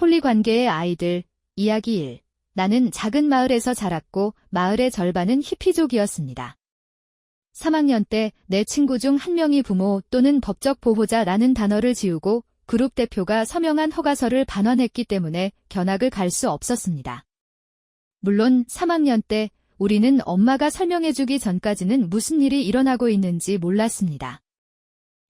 폴리 관계의 아이들, 이야기 1. 나는 작은 마을에서 자랐고 마을의 절반은 히피족이었습니다. 3학년 때 내 친구 중 한 명이 부모 또는 법적 보호자라는 단어를 지우고 그룹 대표가 서명한 허가서를 반환했기 때문에 견학을 갈 수 없었습니다. 물론 3학년 때 우리는 엄마가 설명해주기 전까지는 무슨 일이 일어나고 있는지 몰랐습니다.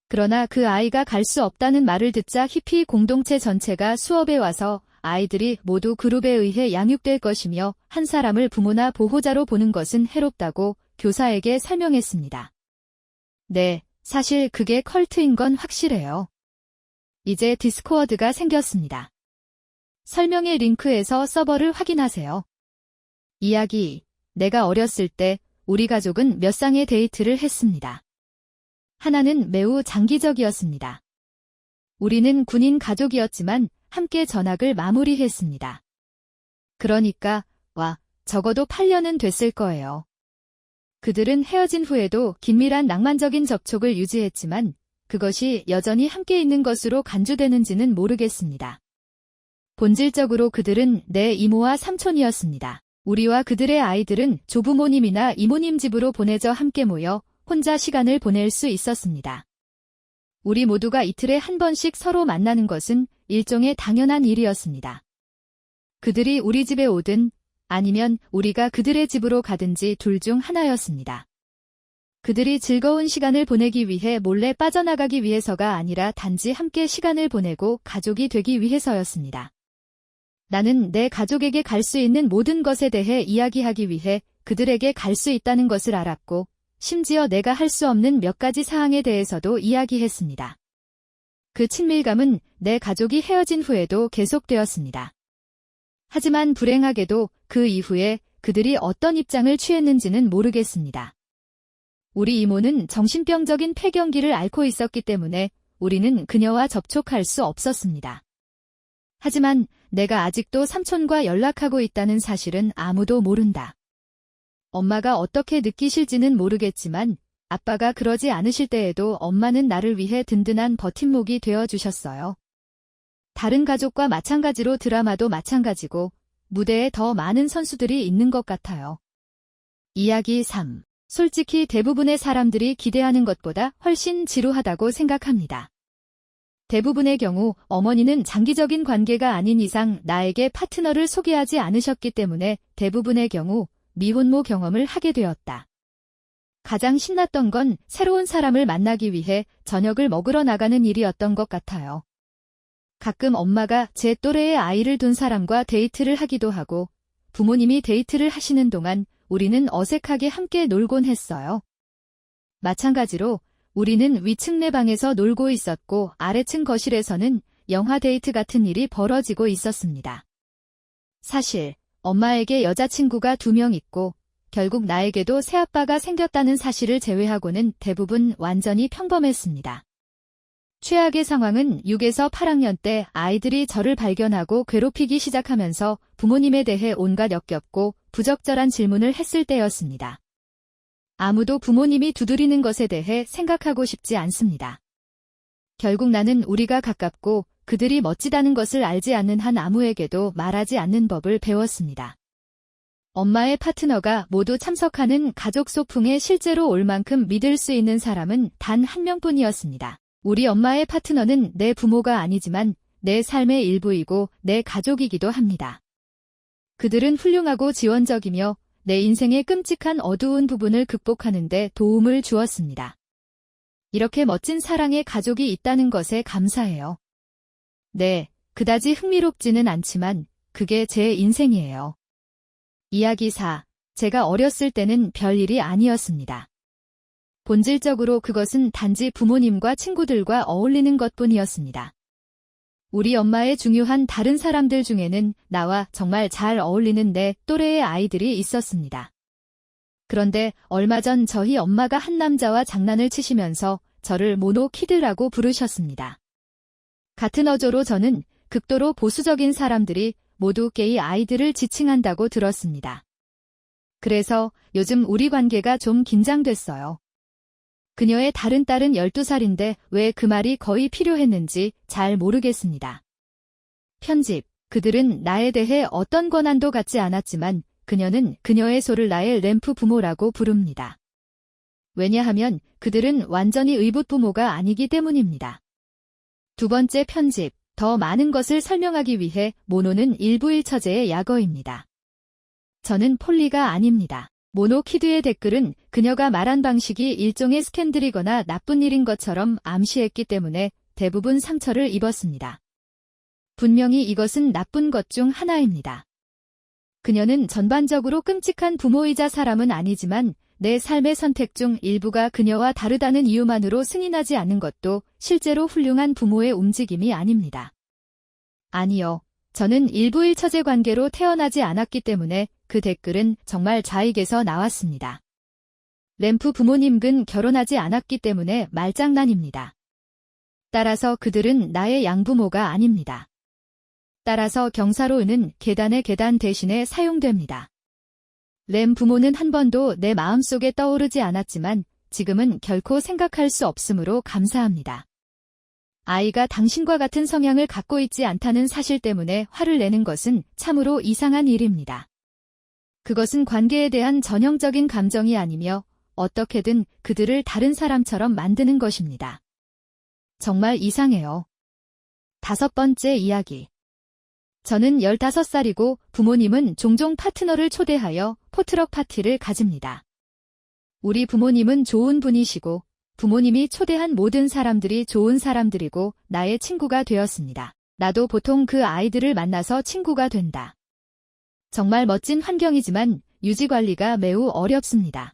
그러나 그 아이가 갈 수 없다는 말을 듣자 히피 공동체 전체가 수업에 와서 아이들이 모두 그룹에 의해 양육될 것이며 한 사람을 부모나 보호자로 보는 것은 해롭다고 교사에게 설명했습니다. 네, 사실 그게 컬트인 건 확실해요. 이제 디스코드가 생겼습니다. 설명의 링크에서 서버를 확인하세요. 이야기, 내가 어렸을 때 우리 가족은 몇 쌍의 데이트를 했습니다. 하나는 매우 장기적이었습니다. 우리는 군인 가족이었지만 함께 전학을 마무리했습니다. 그러니까 적어도 8년은 됐을 거예요. 그들은 헤어진 후에도 긴밀한 낭만적인 접촉을 유지했지만 그것이 여전히 함께 있는 것으로 간주되는지는 모르겠습니다. 본질적으로 그들은 내 이모와 삼촌이었습니다. 우리와 그들의 아이들은 조부모님이나 이모님 집으로 보내져 함께 모여 혼자 시간을 보낼 수 있었습니다. 우리 모두가 이틀에 한 번씩 서로 만나는 것은 일종의 당연한 일이었습니다. 그들이 우리 집에 오든 아니면 우리가 그들의 집으로 가든지 둘 중 하나였습니다. 그들이 즐거운 시간을 보내기 위해 몰래 빠져나가기 위해서가 아니라 단지 함께 시간을 보내고 가족이 되기 위해서였습니다. 나는 내 가족에게 갈 수 있는 모든 것에 대해 이야기하기 위해 그들에게 갈 수 있다는 것을 알았고 심지어 내가 할 수 없는 몇 가지 사항에 대해서도 이야기했습니다. 그 친밀감은 내 가족이 헤어진 후에도 계속되었습니다. 하지만 불행하게도 그 이후에 그들이 어떤 입장을 취했는지는 모르겠습니다. 우리 이모는 정신병적인 폐경기를 앓고 있었기 때문에 우리는 그녀와 접촉할 수 없었습니다. 하지만 내가 아직도 삼촌과 연락하고 있다는 사실은 아무도 모른다. 엄마가 어떻게 느끼실지는 모르겠지만 아빠가 그러지 않으실 때에도 엄마는 나를 위해 든든한 버팀목이 되어주셨어요. 다른 가족과 마찬가지로 드라마도 마찬가지고 무대에 더 많은 선수들이 있는 것 같아요. 이야기 3. 솔직히 대부분의 사람들이 기대하는 것보다 훨씬 지루하다고 생각합니다. 대부분의 경우 어머니는 장기적인 관계가 아닌 이상 나에게 파트너를 소개하지 않으셨기 때문에 대부분의 경우 미혼모 경험을 하게 되었다. 가장 신났던 건 새로운 사람을 만나기 위해 저녁을 먹으러 나가는 일이었던 것 같아요. 가끔 엄마가 제 또래의 아이를 둔 사람과 데이트를 하기도 하고 부모님이 데이트를 하시는 동안 우리는 어색하게 함께 놀곤 했어요. 마찬가지로 우리는 위층 내 방에서 놀고 있었고 아래층 거실에서는 영화 데이트 같은 일이 벌어지고 있었습니다. 사실 엄마에게 여자친구가 2명 있고 결국 나에게도 새아빠가 생겼다는 사실을 제외하고는 대부분 완전히 평범했습니다. 최악의 상황은 6에서 8학년 때 아이들이 저를 발견하고 괴롭히기 시작하면서 부모님에 대해 온갖 역겹고 부적절한 질문을 했을 때였습니다. 아무도 부모님이 두드리는 것에 대해 생각하고 싶지 않습니다. 결국 나는 우리가 가깝고 그들이 멋지다는 것을 알지 않는 한 아무에게도 말하지 않는 법을 배웠습니다. 엄마의 파트너가 모두 참석하는 가족 소풍에 실제로 올 만큼 믿을 수 있는 사람은 단 한 명뿐이었습니다. 우리 엄마의 파트너는 내 부모가 아니지만 내 삶의 일부이고 내 가족이기도 합니다. 그들은 훌륭하고 지원적이며 내 인생의 끔찍한 어두운 부분을 극복하는 데 도움을 주었습니다. 이렇게 멋진 사랑의 가족이 있다는 것에 감사해요. 네, 그다지 흥미롭지는 않지만 그게 제 인생이에요. 이야기 4. 제가 어렸을 때는 별일이 아니었습니다. 본질적으로 그것은 단지 부모님과 친구들과 어울리는 것뿐이었습니다. 우리 엄마의 중요한 다른 사람들 중에는 나와 정말 잘 어울리는 내 또래의 아이들이 있었습니다. 그런데 얼마 전 저희 엄마가 한 남자와 장난을 치시면서 저를 모노키드라고 부르셨습니다. 같은 어조로 저는 극도로 보수적인 사람들이 모두 게이 아이들을 지칭한다고 들었습니다. 그래서 요즘 우리 관계가 좀 긴장됐어요. 그녀의 다른 딸은 12살인데 왜 그 말이 거의 필요했는지 잘 모르겠습니다. 편집. 그들은 나에 대해 어떤 권한도 갖지 않았지만 그녀는 그녀의 소를 나의 램프 부모라고 부릅니다. 왜냐하면 그들은 완전히 의붓 부모가 아니기 때문입니다. 두 번째 편집, 더 많은 것을 설명하기 위해 모노는 일부일처제의 약어입니다. 저는 폴리가 아닙니다. 모노 키드의 댓글은 그녀가 말한 방식이 일종의 스캔들이거나 나쁜 일인 것처럼 암시했기 때문에 대부분 상처를 입었습니다. 분명히 이것은 나쁜 것 중 하나입니다. 그녀는 전반적으로 끔찍한 부모이자 사람은 아니지만 내 삶의 선택 중 일부가 그녀와 다르다는 이유만으로 승인하지 않는 것도 실제로 훌륭한 부모의 움직임이 아닙니다. 아니요. 저는 일부일처제 관계로 태어나지 않았기 때문에 그 댓글은 정말 좌익에서 나왔습니다. 램프 부모님은 결혼하지 않았기 때문에 말장난입니다. 따라서 그들은 나의 양부모가 아닙니다. 따라서 경사로는 계단의 계단 대신에 사용됩니다. 램 부모는 한 번도 내 마음속에 떠오르지 않았지만 지금은 결코 생각할 수 없으므로 감사합니다. 아이가 당신과 같은 성향을 갖고 있지 않다는 사실 때문에 화를 내는 것은 참으로 이상한 일입니다. 그것은 관계에 대한 전형적인 감정이 아니며 어떻게든 그들을 다른 사람처럼 만드는 것입니다. 정말 이상해요. 5번째 이야기. 저는 15살이고 부모님은 종종 파트너를 초대하여 포트럭 파티를 가집니다. 우리 부모님은 좋은 분이시고 부모님이 초대한 모든 사람들이 좋은 사람들이고 나의 친구가 되었습니다. 나도 보통 그 아이들을 만나서 친구가 된다. 정말 멋진 환경이지만 유지관리가 매우 어렵습니다.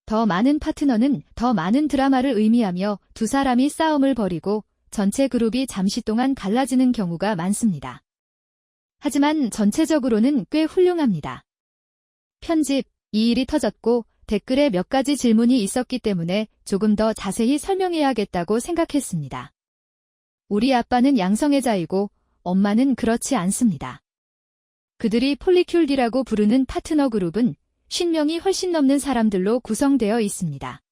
더 많은 파트너는 더 많은 드라마를 의미하며 두 사람이 싸움을 벌이고 전체 그룹이 잠시 동안 갈라지는 경우가 많습니다. 하지만 전체적으로는 꽤 훌륭합니다. 편집, 이 일이 터졌고 댓글에 몇 가지 질문이 있었기 때문에 조금 더 자세히 설명해야겠다고 생각했습니다. 우리 아빠는 양성애자이고 엄마는 그렇지 않습니다. 그들이 폴리큘디라고 부르는 파트너 그룹은 50명이 훨씬 넘는 사람들로 구성되어 있습니다.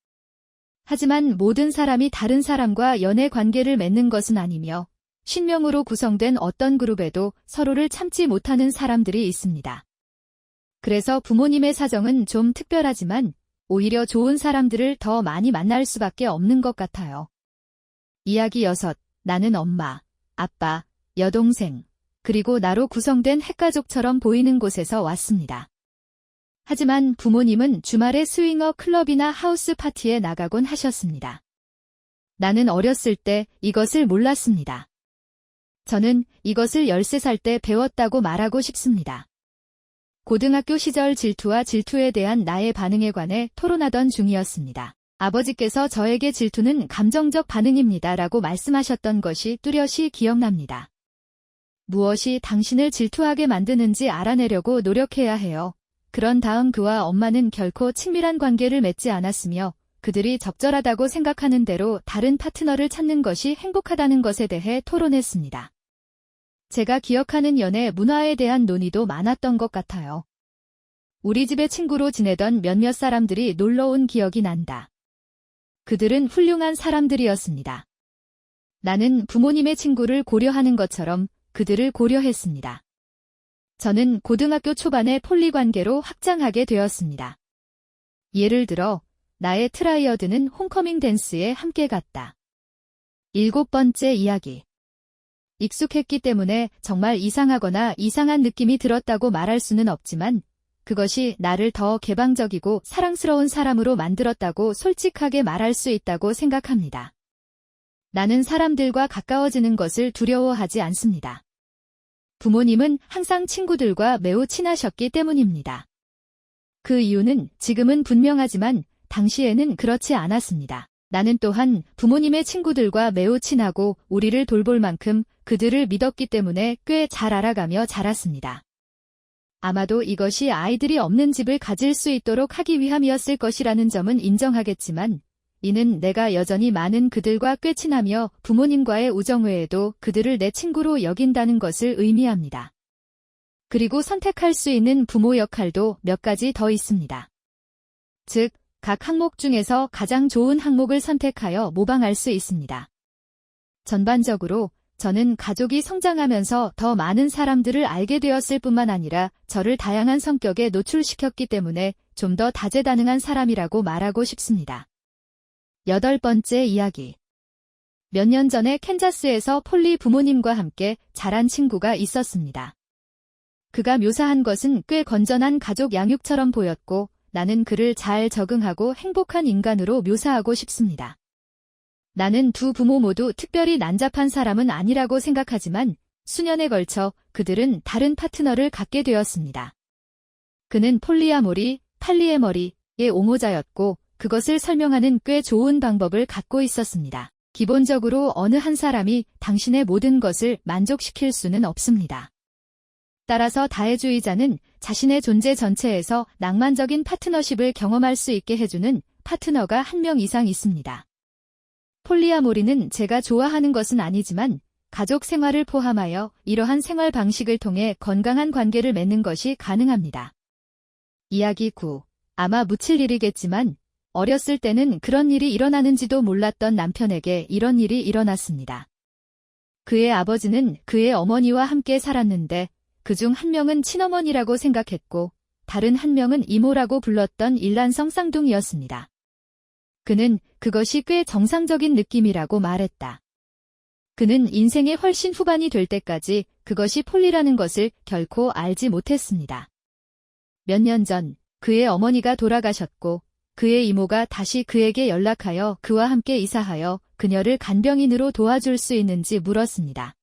하지만 모든 사람이 다른 사람과 연애 관계를 맺는 것은 아니며 50명으로 구성된 어떤 그룹에도 서로를 참지 못하는 사람들이 있습니다. 그래서 부모님의 사정은 좀 특별하지만 오히려 좋은 사람들을 더 많이 만날 수밖에 없는 것 같아요. 이야기 6. 나는 엄마, 아빠, 여동생, 그리고 나로 구성된 핵가족처럼 보이는 곳에서 왔습니다. 하지만 부모님은 주말에 스윙어 클럽이나 하우스 파티에 나가곤 하셨습니다. 나는 어렸을 때 이것을 몰랐습니다. 저는 이것을 13살 때 배웠다고 말하고 싶습니다. 고등학교 시절 질투와 질투에 대한 나의 반응에 관해 토론하던 중이었습니다. 아버지께서 저에게 질투는 감정적 반응입니다 라고 말씀하셨던 것이 뚜렷이 기억납니다. 무엇이 당신을 질투하게 만드는지 알아내려고 노력해야 해요. 그런 다음 그와 엄마는 결코 친밀한 관계를 맺지 않았으며 그들이 적절하다고 생각하는 대로 다른 파트너를 찾는 것이 행복하다는 것에 대해 토론했습니다. 제가 기억하는 연애 문화에 대한 논의도 많았던 것 같아요. 우리 집에 친구로 지내던 몇몇 사람들이 놀러 온 기억이 난다. 그들은 훌륭한 사람들이었습니다. 나는 부모님의 친구를 고려하는 것처럼 그들을 고려했습니다. 저는 고등학교 초반에 폴리 관계로 확장하게 되었습니다. 예를 들어 나의 트라이어드는 홈커밍 댄스에 함께 갔다. 7번째 이야기. 익숙했기 때문에 정말 이상하거나 이상한 느낌이 들었다고 말할 수는 없지만 그것이 나를 더 개방적이고 사랑스러운 사람으로 만들었다고 솔직하게 말할 수 있다고 생각합니다. 나는 사람들과 가까워지는 것을 두려워하지 않습니다. 부모님은 항상 친구들과 매우 친하셨기 때문입니다. 그 이유는 지금은 분명하지만 당시에는 그렇지 않았습니다. 나는 또한 부모님의 친구들과 매우 친하고 우리를 돌볼 만큼 그들을 믿었기 때문에 꽤 잘 알아가며 자랐습니다. 아마도 이것이 아이들이 없는 집을 가질 수 있도록 하기 위함이었을 것이라는 점은 인정하겠지만 이는 내가 여전히 많은 그들과 꽤 친하며 부모님과의 우정 외에도 그들을 내 친구로 여긴다는 것을 의미합니다. 그리고 선택할 수 있는 부모 역할도 몇 가지 더 있습니다. 즉, 각 항목 중에서 가장 좋은 항목을 선택하여 모방할 수 있습니다. 전반적으로 저는 가족이 성장하면서 더 많은 사람들을 알게 되었을 뿐만 아니라 저를 다양한 성격에 노출시켰기 때문에 좀 더 다재다능한 사람이라고 말하고 싶습니다. 8번째 이야기. 몇 년 전에 캔자스에서 폴리 부모님과 함께 자란 친구가 있었습니다. 그가 묘사한 것은 꽤 건전한 가족 양육처럼 보였고 나는 그를 잘 적응하고 행복한 인간으로 묘사하고 싶습니다. 나는 두 부모 모두 특별히 난잡한 사람은 아니라고 생각하지만 수년에 걸쳐 그들은 다른 파트너를 갖게 되었습니다. 그는 폴리아모리, 팔리에머리의 옹호자였고 그것을 설명하는 꽤 좋은 방법을 갖고 있었습니다. 기본적으로 어느 한 사람이 당신의 모든 것을 만족시킬 수는 없습니다. 따라서 다해주의자는 자신의 존재 전체에서 낭만적인 파트너십을 경험할 수 있게 해주는 파트너가 한 명 이상 있습니다. 폴리아모리는 제가 좋아하는 것은 아니지만 가족 생활을 포함하여 이러한 생활 방식을 통해 건강한 관계를 맺는 것이 가능합니다. 이야기 9. 아마 묻힐 일이겠지만 어렸을 때는 그런 일이 일어나는지도 몰랐던 남편에게 이런 일이 일어났습니다. 그의 아버지는 그의 어머니와 함께 살았는데 그중 한 명은 친어머니라고 생각했고 다른 한 명은 이모라고 불렀던 일란성 쌍둥이였습니다. 그는 그것이 꽤 정상적인 느낌이라고 말했다. 그는 인생의 훨씬 후반이 될 때까지 그것이 폴리라는 것을 결코 알지 못했습니다. 몇 년 전 그의 어머니가 돌아가셨고 그의 이모가 다시 그에게 연락하여 그와 함께 이사하여 그녀를 간병인으로 도와줄 수 있는지 물었습니다.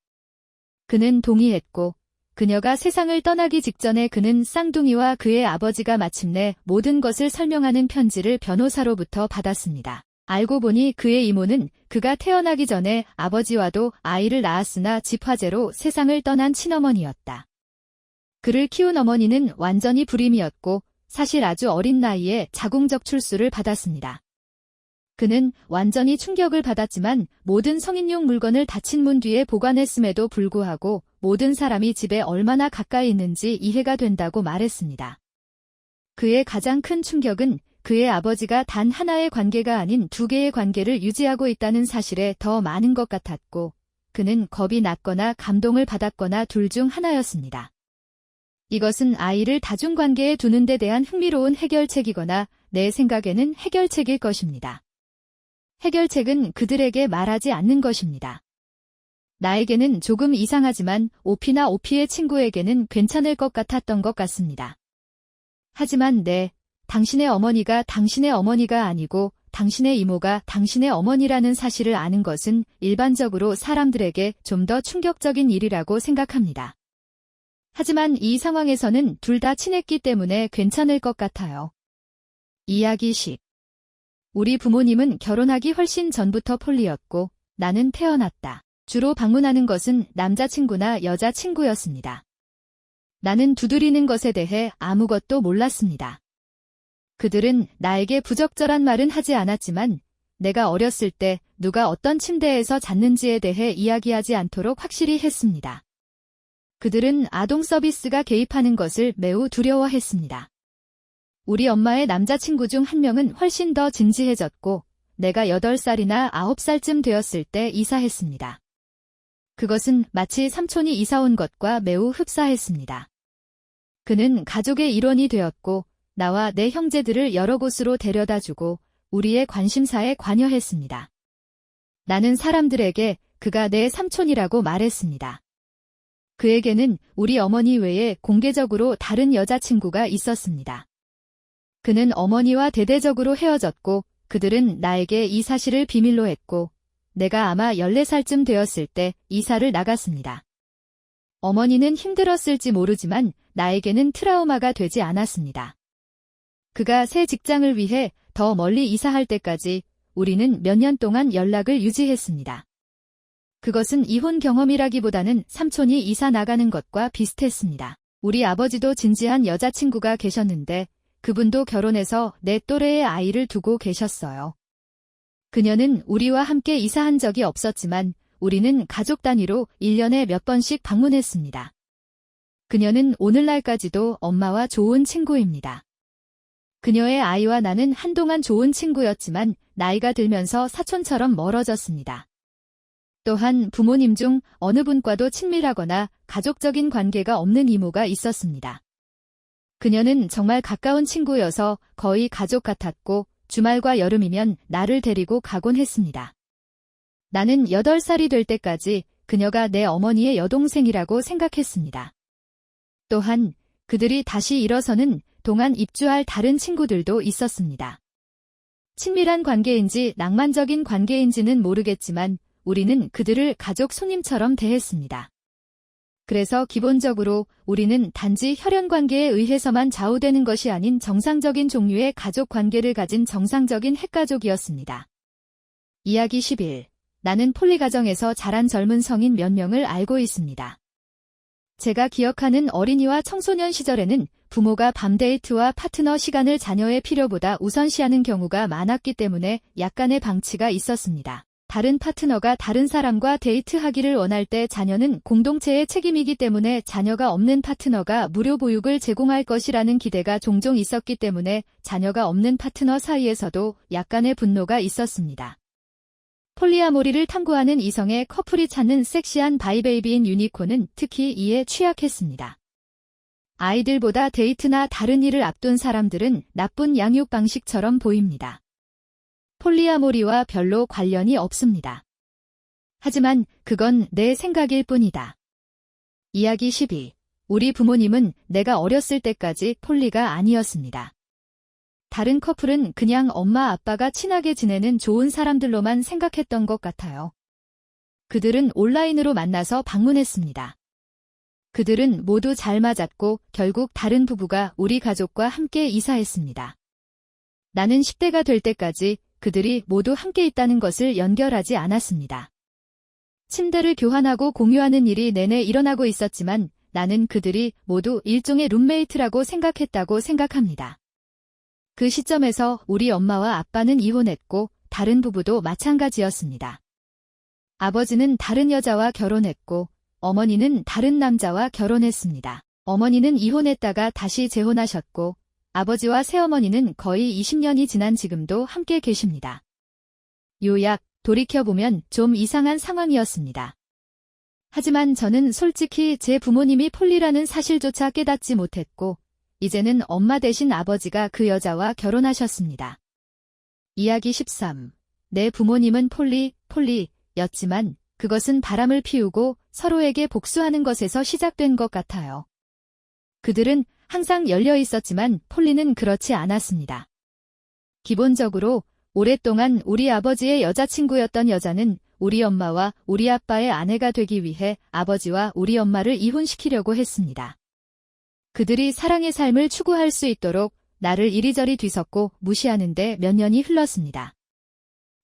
그는 동의했고 그녀가 세상을 떠나기 직전에 그는 쌍둥이와 그의 아버지가 마침내 모든 것을 설명하는 편지를 변호사로부터 받았습니다. 알고 보니 그의 이모는 그가 태어나기 전에 아버지와도 아이를 낳았으나 집화제로 세상을 떠난 친어머니였다. 그를 키운 어머니는 완전히 불임이었고 사실 아주 어린 나이에 자궁적 출수를 받았습니다. 그는 완전히 충격을 받았지만 모든 성인용 물건을 닫힌 문 뒤에 보관했음에도 불구하고 모든 사람이 집에 얼마나 가까이 있는지 이해가 된다고 말했습니다. 그의 가장 큰 충격은 그의 아버지가 단 하나의 관계가 아닌 두 개의 관계를 유지하고 있다는 사실에 더 많은 것 같았고 그는 겁이 났거나 감동을 받았거나 둘 중 하나였습니다. 이것은 아이를 다중관계에 두는 데 대한 흥미로운 해결책이거나 내 생각에는 해결책일 것입니다. 해결책은 그들에게 말하지 않는 것입니다. 나에게는 조금 이상하지만 오피나 오피의 친구에게는 괜찮을 것 같았던 것 같습니다. 하지만 당신의 어머니가 당신의 어머니가 아니고 당신의 이모가 당신의 어머니라는 사실을 아는 것은 일반적으로 사람들에게 좀 더 충격적인 일이라고 생각합니다. 하지만 이 상황에서는 둘 다 친했기 때문에 괜찮을 것 같아요. 이야기 10. 우리 부모님은 결혼하기 훨씬 전부터 폴리였고 나는 태어났다. 주로 방문하는 것은 남자친구나 여자친구였습니다. 나는 두드리는 것에 대해 아무것도 몰랐습니다. 그들은 나에게 부적절한 말은 하지 않았지만 내가 어렸을 때 누가 어떤 침대에서 잤는지에 대해 이야기하지 않도록 확실히 했습니다. 그들은 아동 서비스가 개입하는 것을 매우 두려워했습니다. 우리 엄마의 남자친구 중 한 명은 훨씬 더 진지해졌고 내가 8살이나 9살쯤 되었을 때 이사했습니다. 그것은 마치 삼촌이 이사온 것과 매우 흡사했습니다. 그는 가족의 일원이 되었고 나와 내 형제들을 여러 곳으로 데려다주고 우리의 관심사에 관여했습니다. 나는 사람들에게 그가 내 삼촌이라고 말했습니다. 그에게는 우리 어머니 외에 공개적으로 다른 여자친구가 있었습니다. 그는 어머니와 대대적으로 헤어졌고 그들은 나에게 이 사실을 비밀로 했고 내가 아마 14살쯤 되었을 때 이사를 나갔습니다. 어머니는 힘들었을지 모르지만 나에게는 트라우마가 되지 않았습니다. 그가 새 직장을 위해 더 멀리 이사할 때까지 우리는 몇 년 동안 연락을 유지했습니다. 그것은 이혼 경험이라기보다는 삼촌이 이사 나가는 것과 비슷했습니다. 우리 아버지도 진지한 여자친구가 계셨는데 그분도 결혼해서 내 또래의 아이를 두고 계셨어요. 그녀는 우리와 함께 이사한 적이 없었지만 우리는 가족 단위로 1년에 몇 번씩 방문했습니다. 그녀는 오늘날까지도 엄마와 좋은 친구입니다. 그녀의 아이와 나는 한동안 좋은 친구였지만 나이가 들면서 사촌처럼 멀어졌습니다. 또한 부모님 중 어느 분과도 친밀하거나 가족적인 관계가 없는 이모가 있었습니다. 그녀는 정말 가까운 친구여서 거의 가족 같았고 주말과 여름이면 나를 데리고 가곤 했습니다. 나는 8살이 될 때까지 그녀가 내 어머니의 여동생이라고 생각했습니다. 또한 그들이 다시 일어서는 동안 입주할 다른 친구들도 있었습니다. 친밀한 관계인지 낭만적인 관계인지는 모르겠지만 우리는 그들을 가족 손님처럼 대했습니다. 그래서 기본적으로 우리는 단지 혈연 관계에 의해서만 좌우되는 것이 아닌 정상적인 종류의 가족 관계를 가진 정상적인 핵가족이었습니다. 이야기 11. 나는 폴리 가정에서 자란 젊은 성인 몇 명을 알고 있습니다. 제가 기억하는 어린이와 청소년 시절에는 부모가 밤 데이트와 파트너 시간을 자녀의 필요보다 우선시하는 경우가 많았기 때문에 약간의 방치가 있었습니다. 다른 파트너가 다른 사람과 데이트하기를 원할 때 자녀는 공동체의 책임이기 때문에 자녀가 없는 파트너가 무료 보육을 제공할 것이라는 기대가 종종 있었기 때문에 자녀가 없는 파트너 사이에서도 약간의 분노가 있었습니다. 폴리아모리를 탐구하는 이성의 커플이 찾는 섹시한 바이베이비인 유니콘은 특히 이에 취약했습니다. 아이들보다 데이트나 다른 일을 앞둔 사람들은 나쁜 양육 방식처럼 보입니다. 폴리아모리와 별로 관련이 없습니다. 하지만 그건 내 생각일 뿐이다. 이야기 12. 우리 부모님은 내가 어렸을 때까지 폴리가 아니었습니다. 다른 커플은 그냥 엄마 아빠가 친하게 지내는 좋은 사람들로만 생각했던 것 같아요. 그들은 온라인으로 만나서 방문했습니다. 그들은 모두 잘 맞았고 결국 다른 부부가 우리 가족과 함께 이사했습니다. 나는 10대가 될 때까지 그들이 모두 함께 있다는 것을 연결하지 않았습니다. 침대를 교환하고 공유하는 일이 내내 일어나고 있었지만 나는 그들이 모두 일종의 룸메이트라고 생각했다고 생각합니다. 그 시점에서 우리 엄마와 아빠는 이혼했고 다른 부부도 마찬가지였습니다. 아버지는 다른 여자와 결혼했고 어머니는 다른 남자와 결혼했습니다. 어머니는 이혼했다가 다시 재혼하셨고 아버지와 새어머니는 거의 20년이 지난 지금도 함께 계십니다. 요약, 돌이켜보면 좀 이상한 상황이었습니다. 하지만 저는 솔직히 제 부모님이 폴리라는 사실조차 깨닫지 못했고 이제는 엄마 대신 아버지가 그 여자와 결혼하셨습니다. 이야기 13. 내 부모님은 폴리였지만 그것은 바람을 피우고 서로에게 복수하는 것에서 시작된 것 같아요. 그들은 항상 열려 있었지만 폴리는 그렇지 않았습니다. 기본적으로 오랫동안 우리 아버지의 여자친구였던 여자는 우리 엄마와 우리 아빠의 아내가 되기 위해 아버지와 우리 엄마를 이혼시키려고 했습니다. 그들이 사랑의 삶을 추구할 수 있도록 나를 이리저리 뒤섞고 무시하는데 몇 년이 흘렀습니다.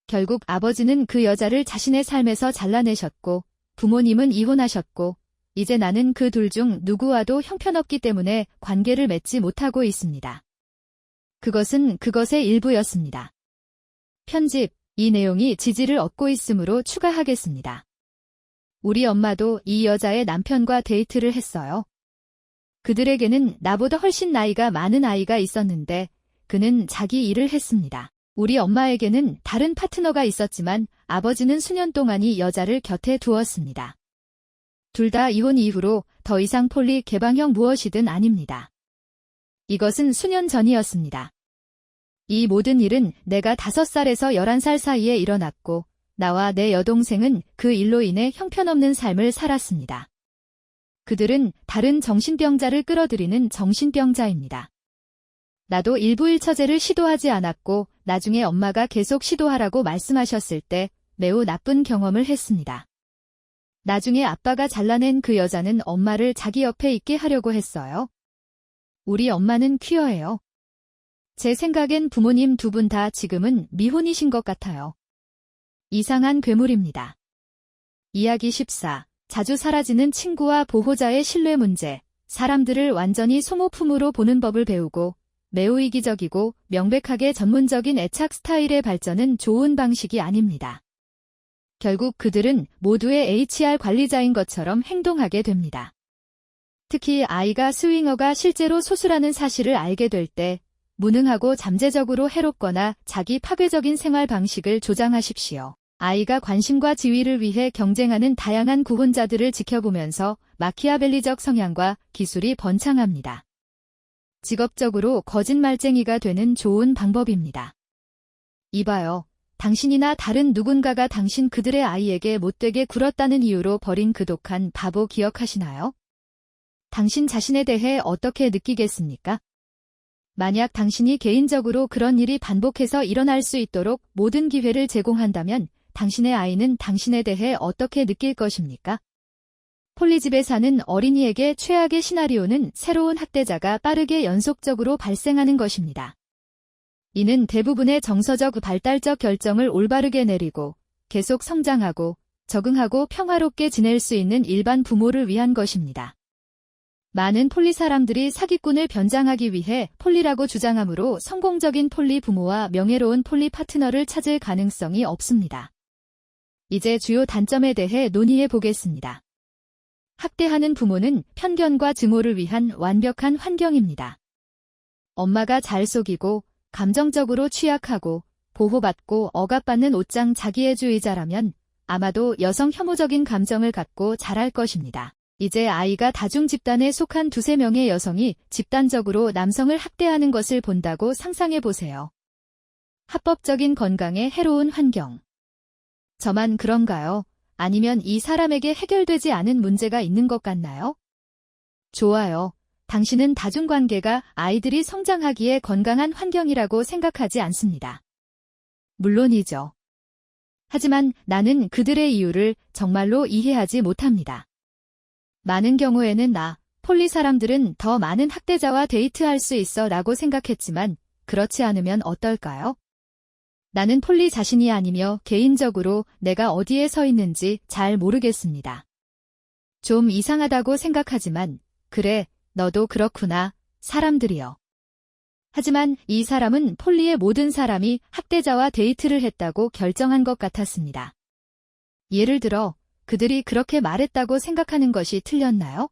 결국 아버지는 그 여자를 자신의 삶에서 잘라내셨고 부모님은 이혼하셨고 이제 나는 그 둘 중 누구와도 형편없기 때문에 관계를 맺지 못하고 있습니다. 그것은 그것의 일부였습니다. 편집, 이 내용이 지지를 얻고 있으므로 추가하겠습니다. 우리 엄마도 이 여자의 남편과 데이트를 했어요. 그들에게는 나보다 훨씬 나이가 많은 아이가 있었는데 그는 자기 일을 했습니다. 우리 엄마에게는 다른 파트너가 있었지만 아버지는 수년 동안 이 여자를 곁에 두었습니다. 둘 다 이혼 이후로 더 이상 폴리 개방형 무엇이든 아닙니다. 이것은 수년 전이었습니다. 이 모든 일은 내가 5살에서 11살 사이에 일어났고 나와 내 여동생은 그 일로 인해 형편없는 삶을 살았습니다. 그들은 다른 정신병자를 끌어들이는 정신병자입니다. 나도 일부 1처제를 시도하지 않았고 나중에 엄마가 계속 시도하라고 말씀하셨을 때 매우 나쁜 경험을 했습니다. 나중에 아빠가 잘라낸 그 여자는 엄마를 자기 옆에 있게 하려고 했어요. 우리 엄마는 퀴어예요. 제 생각엔 부모님 두 분 다 지금은 미혼이신 것 같아요. 이상한 괴물입니다. 이야기 14. 자주 사라지는 친구와 보호자의 신뢰 문제. 사람들을 완전히 소모품으로 보는 법을 배우고 매우 이기적이고 명백하게 전문적인 애착 스타일의 발전은 좋은 방식이 아닙니다. 결국 그들은 모두의 HR 관리자인 것처럼 행동하게 됩니다. 특히 아이가 스윙어가 실제로 소수라는 사실을 알게 될 때 무능하고 잠재적으로 해롭거나 자기 파괴적인 생활 방식을 조장하십시오. 아이가 관심과 지위를 위해 경쟁하는 다양한 구혼자들을 지켜보면서 마키아벨리적 성향과 기술이 번창합니다. 직업적으로 거짓말쟁이가 되는 좋은 방법입니다. 이봐요. 당신이나 다른 누군가가 당신 그들의 아이에게 못되게 굴었다는 이유로 버린 그 독한 바보 기억하시나요? 당신 자신에 대해 어떻게 느끼겠습니까? 만약 당신이 개인적으로 그런 일이 반복해서 일어날 수 있도록 모든 기회를 제공한다면 당신의 아이는 당신에 대해 어떻게 느낄 것입니까? 폴리집에 사는 어린이에게 최악의 시나리오는 새로운 학대자가 빠르게 연속적으로 발생하는 것입니다. 이는 대부분의 정서적 발달적 결정을 올바르게 내리고 계속 성장하고 적응하고 평화롭게 지낼 수 있는 일반 부모를 위한 것입니다. 많은 폴리 사람들이 사기꾼을 변장하기 위해 폴리라고 주장하므로 성공적인 폴리 부모와 명예로운 폴리 파트너를 찾을 가능성이 없습니다. 이제 주요 단점에 대해 논의해 보겠습니다. 학대하는 부모는 편견과 증오를 위한 완벽한 환경입니다. 엄마가 잘 속이고 감정적으로 취약하고 보호받고 억압받는 옷장 자기애주의자라면 아마도 여성 혐오적인 감정을 갖고 자랄 것입니다. 이제 아이가 다중 집단에 속한 2~3명의 여성이 집단적으로 남성을 학대하는 것을 본다고 상상해 보세요. 합법적인 건강에 해로운 환경. 저만 그런가요? 아니면 이 사람에게 해결되지 않은 문제가 있는 것 같나요? 좋아요. 당신은 다중관계가 아이들이 성장하기에 건강한 환경이라고 생각하지 않습니다. 물론이죠. 하지만 나는 그들의 이유를 정말로 이해하지 못합니다. 많은 경우에는 폴리 사람들은 더 많은 학대자와 데이트할 수 있어 라고 생각했지만 그렇지 않으면 어떨까요? 나는 폴리 자신이 아니며 개인적으로 내가 어디에 서 있는지 잘 모르겠습니다. 좀 이상하다고 생각하지만 그래, 너도 그렇구나, 사람들이여. 하지만 이 사람은 폴리의 모든 사람이 학대자와 데이트를 했다고 결정한 것 같았습니다. 예를 들어 그들이 그렇게 말했다고 생각하는 것이 틀렸나요?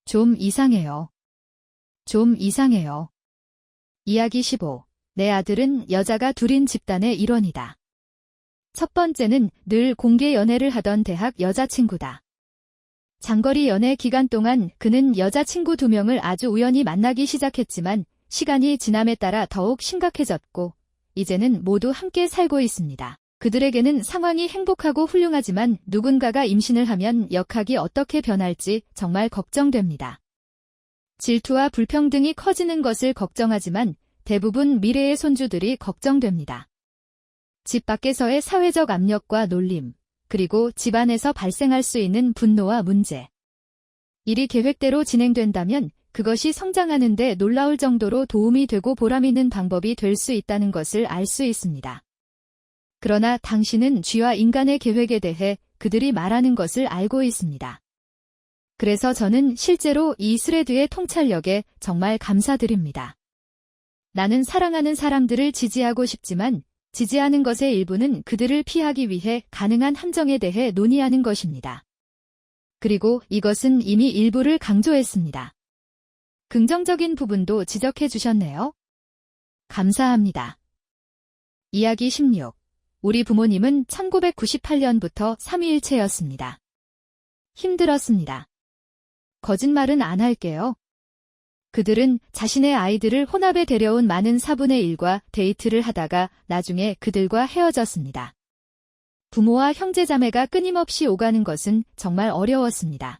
좀 이상해요. 이야기 15. 내 아들은 여자가 둘인 집단의 일원이다. 첫 번째는 늘 공개 연애를 하던 대학 여자친구다. 장거리 연애 기간 동안 그는 여자친구 2명을 아주 우연히 만나기 시작했지만 시간이 지남에 따라 더욱 심각해졌고 이제는 모두 함께 살고 있습니다. 그들에게는 상황이 행복하고 훌륭하지만 누군가가 임신을 하면 역학이 어떻게 변할지 정말 걱정됩니다. 질투와 불평등이 커지는 것을 걱정하지만 대부분 미래의 손주들이 걱정됩니다. 집 밖에서의 사회적 압력과 놀림, 그리고 집안에서 발생할 수 있는 분노와 문제. 일이 계획대로 진행된다면 그것이 성장하는 데 놀라울 정도로 도움이 되고 보람 있는 방법이 될 수 있다는 것을 알 수 있습니다. 그러나 당신은 쥐와 인간의 계획에 대해 그들이 말하는 것을 알고 있습니다. 그래서 저는 실제로 이 스레드의 통찰력에 정말 감사드립니다. 나는 사랑하는 사람들을 지지하고 싶지만 지지하는 것의 일부는 그들을 피하기 위해 가능한 함정에 대해 논의하는 것입니다. 그리고 이것은 이미 일부를 강조했습니다. 긍정적인 부분도 지적해 주셨네요. 감사합니다. 이야기 16. 우리 부모님은 1998년부터 삼위일체였습니다. 힘들었습니다. 거짓말은 안 할게요. 그들은 자신의 아이들을 혼합에 데려온 많은 4분의 1과 데이트를 하다가 나중에 그들과 헤어졌습니다. 부모와 형제자매가 끊임없이 오가는 것은 정말 어려웠습니다.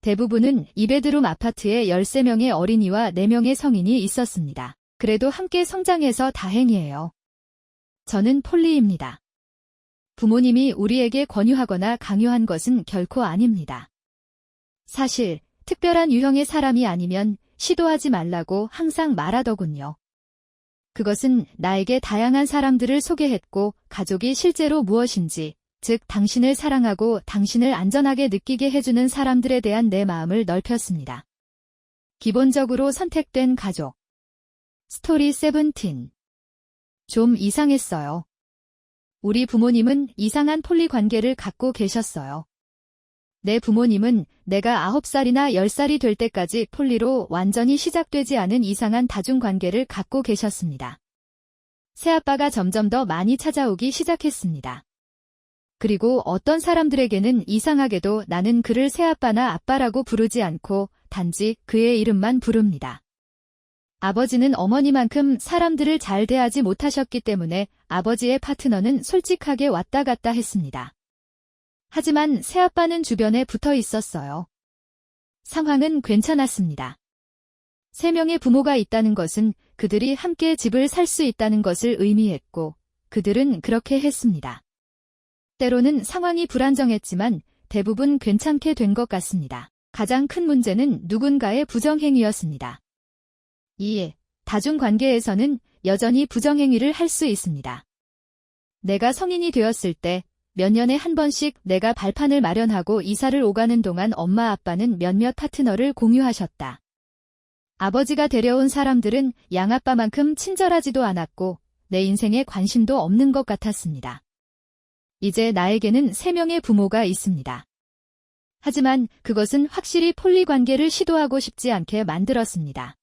대부분은 2베드룸 아파트에 13명의 어린이와 4명의 성인이 있었습니다. 그래도 함께 성장해서 다행이에요. 저는 폴리입니다. 부모님이 우리에게 권유하거나 강요한 것은 결코 아닙니다. 사실 특별한 유형의 사람이 아니면 시도하지 말라고 항상 말하더군요. 그것은 나에게 다양한 사람들을 소개했고 가족이 실제로 무엇인지, 즉 당신을 사랑하고 당신을 안전하게 느끼게 해주는 사람들에 대한 내 마음을 넓혔습니다. 기본적으로 선택된 가족. 스토리 17. 좀 이상했어요. 우리 부모님은 이상한 폴리 관계를 갖고 계셨어요. 내 부모님은 내가 9살이나 10살이 될 때까지 폴리로 완전히 시작되지 않은 이상한 다중관계를 갖고 계셨습니다. 새아빠가 점점 더 많이 찾아오기 시작했습니다. 그리고 어떤 사람들에게는 이상하게도 나는 그를 새아빠나 아빠라고 부르지 않고 단지 그의 이름만 부릅니다. 아버지는 어머니만큼 사람들을 잘 대하지 못하셨기 때문에 아버지의 파트너는 솔직하게 왔다 갔다 했습니다. 하지만 새아빠는 주변에 붙어 있었어요. 상황은 괜찮았습니다. 3명의 부모가 있다는 것은 그들이 함께 집을 살 수 있다는 것을 의미했고 그들은 그렇게 했습니다. 때로는 상황이 불안정했지만 대부분 괜찮게 된 것 같습니다. 가장 큰 문제는 누군가의 부정행위였습니다. 이에 다중관계에서는 여전히 부정행위를 할 수 있습니다. 내가 성인이 되었을 때 몇 년에 한 번씩 내가 발판을 마련하고 이사를 오가는 동안 엄마 아빠는 몇몇 파트너를 공유하셨다. 아버지가 데려온 사람들은 양아빠만큼 친절하지도 않았고 내 인생에 관심도 없는 것 같았습니다. 이제 나에게는 3명의 부모가 있습니다. 하지만 그것은 확실히 폴리 관계를 시도하고 싶지 않게 만들었습니다.